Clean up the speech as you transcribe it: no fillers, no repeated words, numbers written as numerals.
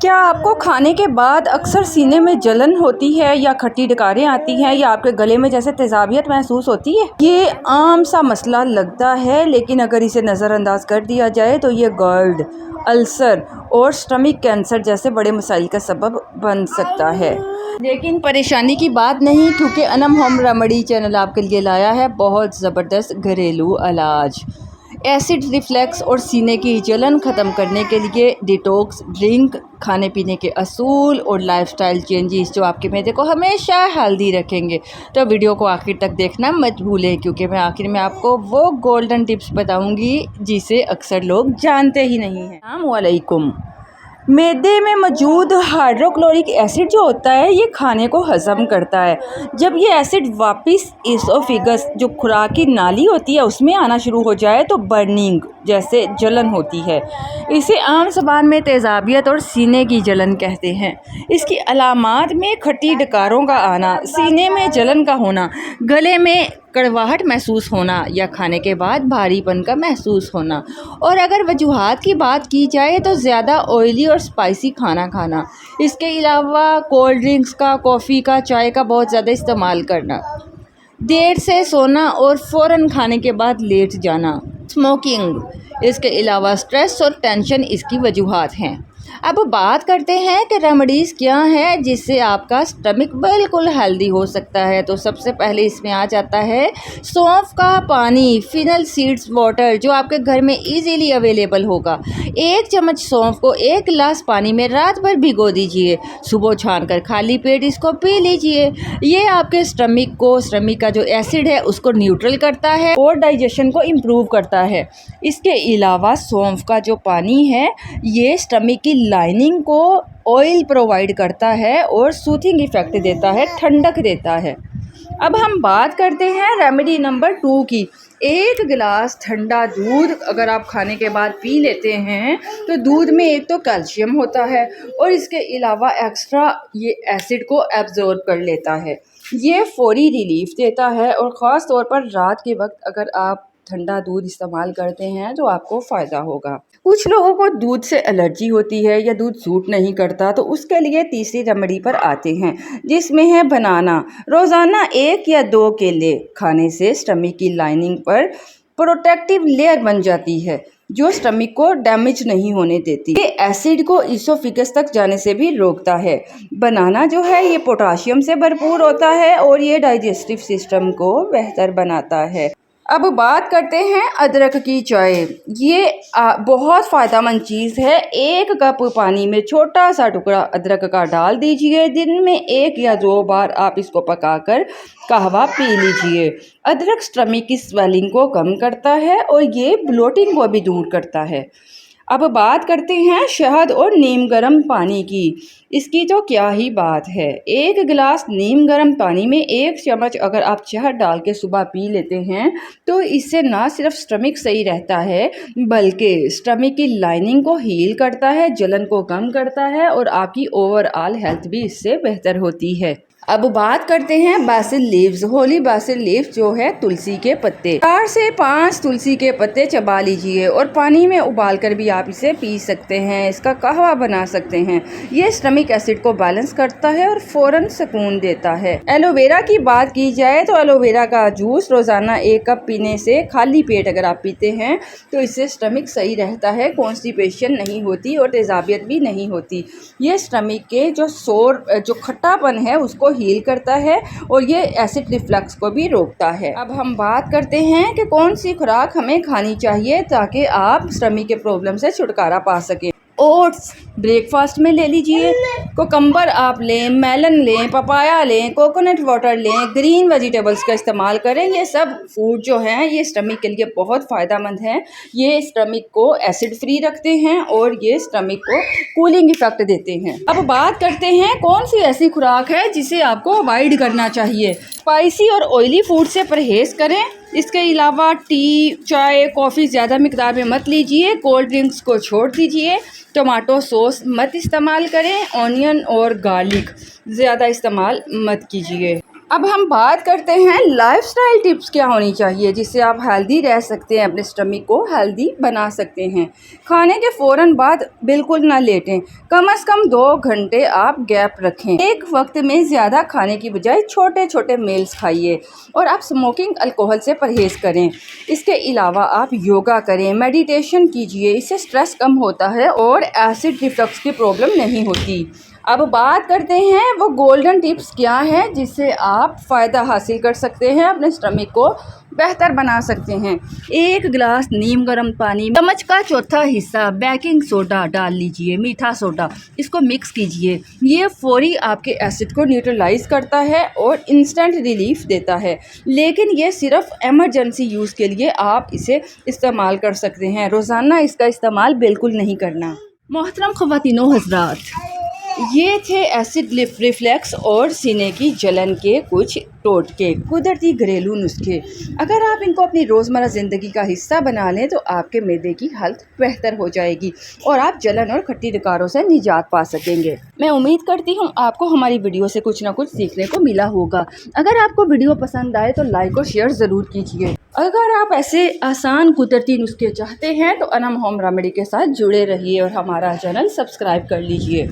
क्या आपको खाने के बाद अक्सर सीने में जलन होती है या खट्टी डकारें आती हैं या आपके गले में जैसे तेज़ाबियत महसूस होती है? ये आम सा मसला लगता है, लेकिन अगर इसे नज़रअंदाज कर दिया जाए तो ये GERD, अल्सर और स्टमक कैंसर जैसे बड़े मसाइल का सबब बन सकता है। लेकिन परेशानी की बात नहीं, क्योंकि अनम होम रेमेडी चैनल आपके लिए लाया है बहुत ज़बरदस्त घरेलू इलाज। एसिड रिफ्लक्स और सीने की जलन ख़त्म करने के लिए डिटॉक्स ड्रिंक, खाने पीने के असूल और लाइफस्टाइल चेंजेस जो आपके मैदे को हमेशा हेल्दी रखेंगे। तो वीडियो को आखिर तक देखना मत भूलें, क्योंकि मैं आखिर में आपको वो गोल्डन टिप्स बताऊंगी जिसे अक्सर लोग जानते ही नहीं हैं। अस्सलाम वालेकुम। मैदे में मौजूद हाइड्रोक्लोरिक एसिड जो होता है ये खाने को हज़म करता है। जब ये एसिड वापस इसोफेगस जो खुराक की नाली होती है उसमें आना शुरू हो जाए तो बर्निंग जैसे जलन होती है। इसे आम ज़बान में तेज़ाबियत और सीने की जलन कहते हैं। इसकी अलामात में खट्टी डकारों का आना, सीने में जलन का होना, गले में कड़वाहट महसूस होना या खाने के बाद भारीपन का महसूस होना। और अगर वजूहात की बात की जाए तो ज़्यादा ऑयली और स्पाइसी खाना खाना। इसके अलावा कोल्ड ड्रिंक्स का, कॉफ़ी का, चाय का बहुत ज़्यादा इस्तेमाल करना, देर से सोना और फ़ौरन खाने के बाद लेट जाना, स्मोकिंग। इसके अलावा स्ट्रेस और टेंशन इसकी वजूहात हैं। अब बात करते हैं कि रेमेडीज़ क्या है जिससे आपका स्टमक बिल्कुल हेल्दी हो सकता है। तो सबसे पहले इसमें आ जाता है सौंफ का पानी, फिनल सीड्स वाटर, जो आपके घर में इजीली अवेलेबल होगा। 1 चम्मच सौंफ को 1 गिलास पानी में रात भर भिगो दीजिए, सुबह छानकर खाली पेट इसको पी लीजिए। ये आपके स्टमक का जो एसिड है उसको न्यूट्रल करता है और डाइजेशन को इम्प्रूव करता है। इसके अलावा सौंफ का जो पानी है ये स्टमक की लाइनिंग को ऑयल प्रोवाइड करता है और सूथिंग इफेक्ट देता है, ठंडक देता है। अब हम बात करते हैं रेमेडी नंबर 2 की। 1 गिलास ठंडा दूध अगर आप खाने के बाद पी लेते हैं तो दूध में एक तो कैल्शियम होता है और इसके अलावा एक्स्ट्रा ये एसिड को एब्जॉर्ब कर लेता है। ये फौरी रिलीफ देता है और ख़ास तौर पर रात के वक्त अगर आप ठंडा दूध इस्तेमाल करते हैं तो आपको फ़ायदा होगा। कुछ लोगों को दूध से एलर्जी होती है या दूध सूट नहीं करता, तो उसके लिए तीसरी रेमेडी पर आते हैं जिसमें है बनाना। रोज़ाना 1 या 2 केले खाने से स्टमक की लाइनिंग पर प्रोटेक्टिव लेयर बन जाती है जो स्टमक को डैमेज नहीं होने देती। ये एसिड को इसोफेगस तक जाने से भी रोकता है। बनाना जो है ये पोटाशियम से भरपूर होता है और ये डाइजेस्टिव सिस्टम को बेहतर बनाता है। अब बात करते हैं अदरक की चाय। ये बहुत फ़ायदेमंद चीज़ है। 1 कप पानी में छोटा सा टुकड़ा अदरक का डाल दीजिए। दिन में 1 या 2 बार आप इसको पकाकर कहवा पी लीजिए। अदरक स्टमक की स्वेलिंग को कम करता है और ये ब्लोटिंग को भी दूर करता है। अब बात करते हैं शहद और नीम गर्म पानी की। इसकी तो क्या ही बात है। 1 गिलास नीम गर्म पानी में 1 चम्मच अगर आप शहद डाल के सुबह पी लेते हैं तो इससे ना सिर्फ स्टमक सही रहता है बल्कि स्टमक की लाइनिंग को हील करता है, जलन को कम करता है और आपकी ओवरऑल हेल्थ भी इससे बेहतर होती है। अब बात करते हैं Basil leaves. Holi Basil leaves जो है तुलसी के पत्ते, 4 से 5 तुलसी के पत्ते चबा लीजिए और पानी में उबाल कर भी आप इसे पी सकते हैं। इसका कहवा बना सकते हैं। ये स्टमक एसिड को बैलेंस करता है और फौरन सुकून देता है। एलोवेरा की बात की जाए तो एलोवेरा का जूस रोजाना 1 कप पीने से खाली पेट अगर आप पीते हैं तो इससे स्टमक सही रहता है, कॉन्स्टिपेशन नहीं होती और तेज़ाबियत भी नहीं होती। ये स्टमक के जो खट्टापन है उसको हील करता है और ये एसिड रिफ्लक्स को भी रोकता है। अब हम बात करते हैं कि कौन सी खुराक हमें खानी चाहिए ताकि आप स्टमक के प्रॉब्लम से छुटकारा पा सकें। ओट्स ब्रेकफास्ट में ले लीजिए, कोकम्बर आप लें, मेलन लें, पपाया लें, कोकोनट वाटर लें, ग्रीन वेजिटेबल्स का इस्तेमाल करें। ये सब फूड जो हैं ये स्टमक के लिए बहुत फ़ायदेमंद हैं। ये स्टमक को एसिड फ्री रखते हैं और ये स्टमक को कूलिंग इफेक्ट देते हैं। अब बात करते हैं कौन सी ऐसी खुराक है जिसे आपको अवॉइड करना चाहिए। स्पाइसी और ऑयली फूड से परहेज़ करें। इसके अलावा टी, चाय, कॉफ़ी ज़्यादा मिकदार में मत लीजिए। कोल्ड ड्रिंक्स को छोड़ दीजिए। टमाटो सॉस मत इस्तेमाल करें। ऑनियन और गार्लिक ज़्यादा इस्तेमाल मत कीजिए। अब हम बात करते हैं लाइफस्टाइल टिप्स क्या होनी चाहिए जिससे आप हेल्दी रह सकते हैं, अपने स्टमक को हेल्दी बना सकते हैं। खाने के फ़ौरन बाद बिल्कुल ना लेटें, कम से कम 2 घंटे आप गैप रखें। एक वक्त में ज़्यादा खाने की बजाय छोटे छोटे मील्स खाइए और आप स्मोकिंग अल्कोहल से परहेज़ करें। इसके अलावा आप योगा करें, मेडिटेशन कीजिए, इससे स्ट्रेस कम होता है और एसिड रिफ्लक्स की प्रॉब्लम नहीं होती। अब बात करते हैं वो गोल्डन टिप्स क्या है जिससे आप फ़ायदा हासिल कर सकते हैं, अपने स्टमक को बेहतर बना सकते हैं। 1 गिलास नीम गर्म पानी, चम्मच का चौथा हिस्सा बेकिंग सोडा डाल लीजिए, मीठा सोडा, इसको मिक्स कीजिए। ये फौरी आपके एसिड को न्यूट्रलाइज करता है और इंस्टेंट रिलीफ देता है, लेकिन ये सिर्फ इमरजेंसी यूज़ के लिए आप इसे इस्तेमाल कर सकते हैं। रोज़ाना इसका इस्तेमाल बिल्कुल नहीं करना। मोहतरम ख़वातीनो हज़रात, ये थे एसिड रिफ्लक्स और सीने की जलन के कुछ टोटके, कुदरती घरेलू नुस्खे। अगर आप इनको अपनी रोज़मर्रा ज़िंदगी का हिस्सा बना लें तो आपके मैदे की हालत बेहतर हो जाएगी और आप जलन और खट्टी डकारों से निजात पा सकेंगे। मैं उम्मीद करती हूँ आपको हमारी वीडियो से कुछ ना कुछ सीखने को मिला होगा। अगर आपको वीडियो पसंद आए तो लाइक और शेयर ज़रूर कीजिए। अगर आप ऐसे आसान कुदरती नुस्खे चाहते हैं तो अनम होम रेमेडी के साथ जुड़े रहिए और हमारा चैनल सब्सक्राइब कर लीजिए।